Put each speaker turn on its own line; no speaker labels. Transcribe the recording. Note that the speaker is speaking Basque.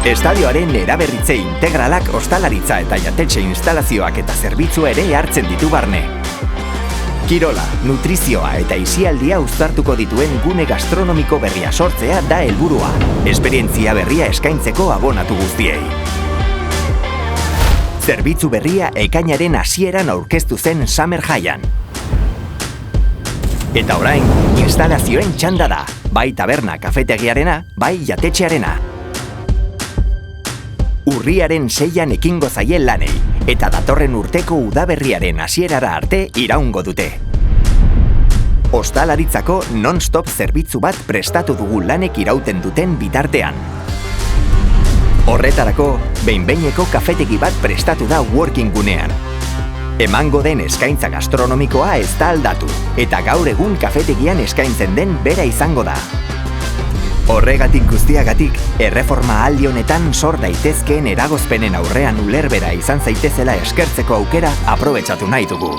Estadioaren eraberritze integralak ostalaritza eta jatetxe instalazioak eta zerbitzu ere hartzen ditu barne. Kirola, nutrizioa eta isialdia uztartuko dituen gune gastronomiko berria sortzea da helburua, esperientzia berria eskaintzeko abonatu guztiei. Zerbitzu berria ekainaren hasieran aurkeztu zen Summer Highan. Eta orain, instalazioen txanda da, bai taberna kafetegiarena, bai jatetxearena. Urriaren 6an ekingo zaie lanei, eta datorren urteko udaberriaren hasierara arte iraungo dute. Ostalaritzako non-stop zerbitzu bat prestatu dugu lanek irauten duten bitartean. Horretarako, behin-behineko kafetegi bat prestatu da working gunean. Emango den eskaintza gastronomikoa ez da aldatu, eta gaur egun kafetegian eskaintzen den bera izango da. Horregatik guztiagatik, erreforma aldi honetan sor daitezkeen eragozpenen aurrean ulerbera izan zaitezela eskertzeko aukera aprobetxatu nahi dugu.